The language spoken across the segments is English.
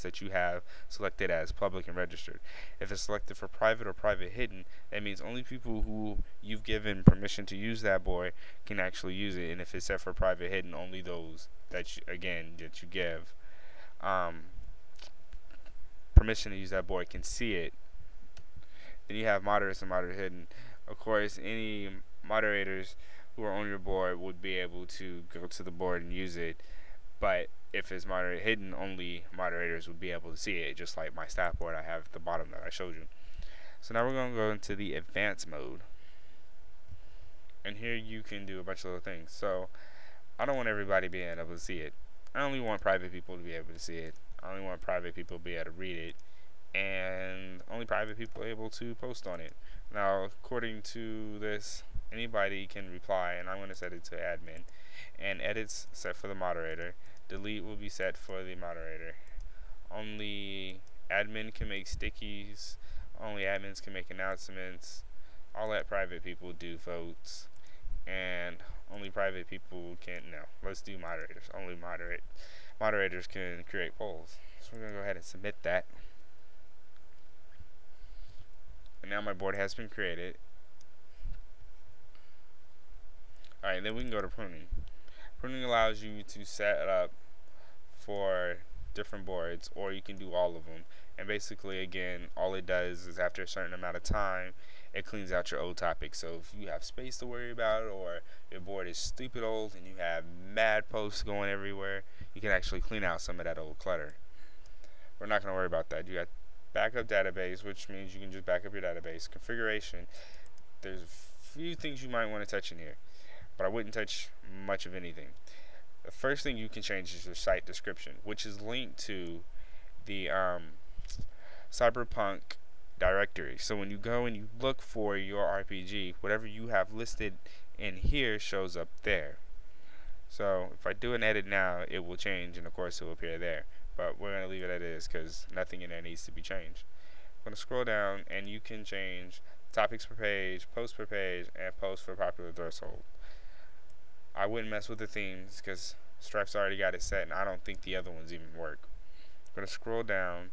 post that you have selected as public and registered. If it's selected for private or private hidden, that means only people who you've given permission to use that board can actually use it. And if it's set for private hidden, only those that you give um, permission to use that board can see it. Then you have moderates and moderate hidden. Of course, any moderators who are on your board would be able to go to the board and use it, but if it's moderate hidden, only moderators would be able to see it, just like my staff board I have at the bottom that I showed you. So now we're going to go into the advanced mode, and here you can do a bunch of little things. So I don't want everybody being able to see it. I only want private people to be able to see it. I only want private people to be able to read it, and only private people are able to post on it. Now, according to this, anybody can reply, and I'm going to set it to admin, and edits set for the moderator. Delete will be set for the moderator. Only admin can make stickies. Only admins can make announcements. I'll let private people do votes, and only private people can. No, let's do moderators. Only moderators can create polls. So we're gonna go ahead and submit that. And now my board has been created. Alright, then we can go to pruning. Pruning allows you to set it up for different boards, or you can do all of them. And basically, again, all it does is after a certain amount of time, it cleans out your old topics. So if you have space to worry about, or your board is stupid old and you have mad posts going everywhere, you can actually clean out some of that old clutter. We're not going to worry about that. You got backup database, which means you can just back up your database. Configuration, there's a few things you might want to touch in here, but I wouldn't touch much of anything. The first thing you can change is your site description, which is linked to the Cyberpunk directory. So when you go and you look for your RPG, whatever you have listed in here shows up there. So if I do an edit now, it will change, and of course it will appear there. But we're going to leave it as it is because nothing in there needs to be changed. I'm going to scroll down, and you can change topics per page, post per page, and post for popular threshold. I wouldn't mess with the themes because Stripes already got it set, and I don't think the other ones even work. I'm going to scroll down,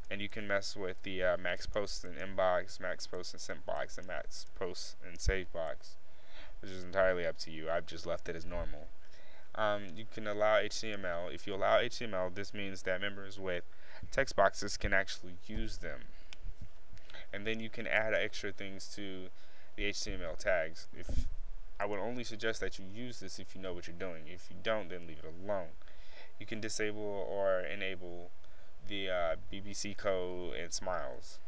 and you can mess with the max posts and inbox, max posts and sent box, and max posts and save box, which is entirely up to you. I've just left it as normal. You can allow HTML. If you allow HTML, this means that members with text boxes can actually use them. And then you can add extra things to the HTML tags. I would only suggest that you use this if you know what you're doing. If you don't, then leave it alone. You can disable or enable the BBC code and smiles.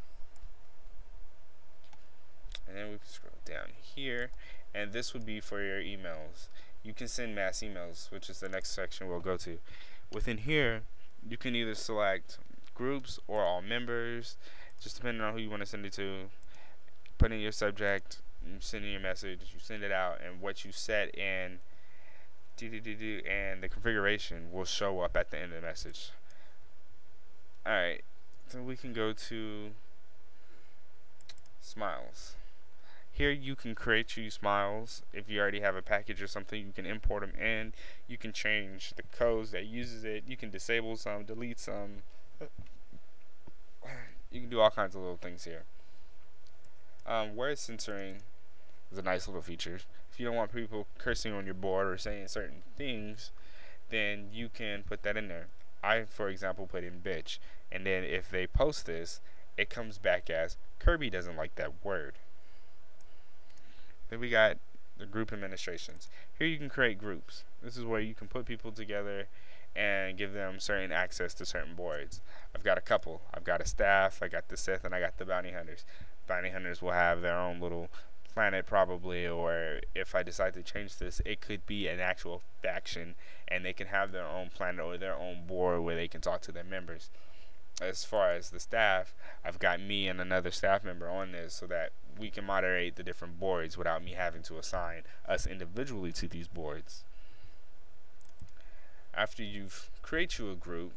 And then we can scroll down here, and this would be for your emails. You can send mass emails, which is the next section we'll go to. Within here, you can either select groups or all members, just depending on who you want to send it to. Put in your subject, you send in your message, you send it out, and what you set in and the configuration will show up at the end of the message. Alright, so we can go to smiles. Here you can create your smiles. If you already have a package or something, you can import them in. You can change the codes that uses it. You can disable some, delete some. You can do all kinds of little things here. Word censoring is a nice little feature. If you don't want people cursing on your board or saying certain things, then you can put that in there. I, for example, put in bitch, and then if they post this, it comes back as Kirby doesn't like that word. Then we got the group administrations. Here you can create groups. This is where you can put people together and give them certain access to certain boards. I've got a couple. I've got a staff, I got the Sith, and I got the bounty hunters. Bounty hunters will have their own little planet probably, or if I decide to change this, it could be an actual faction, and they can have their own planet or their own board where they can talk to their members. As far as the staff, I've got me and another staff member on this so that we can moderate the different boards without me having to assign us individually to these boards. After you've create you a group,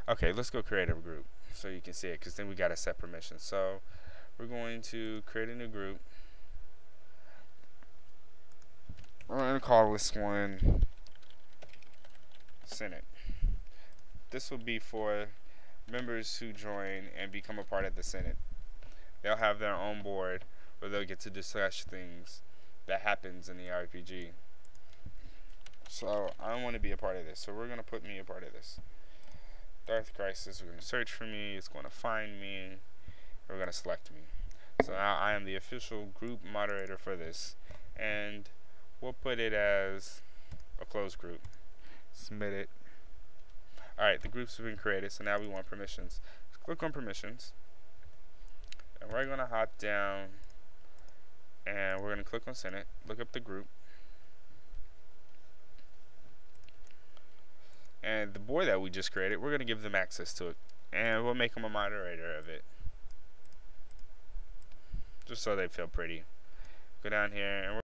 okay, let's go create a group so you can see it, because then we got to set permissions. So we're going to create a new group. We're going to call this one Senate. this will be for members who join and become a part of the Senate. They'll have their own board where they'll get to discuss things that happens in the RPG. So I want to be a part of this. So we're going to put me a part of this. Darth Crisis, we're going to search for me. It's going to find me. We're going to select me. So now I am the official group moderator for this. And we'll put it as a closed group. Submit it. Alright, the groups have been created. So now we want permissions. Let's click on permissions. And we're going to hop down. And we're going to click on Senate. Look up the group. And the board that we just created, we're going to give them access to it. And we'll make them a moderator of it. Just so they feel pretty. Go down here and we're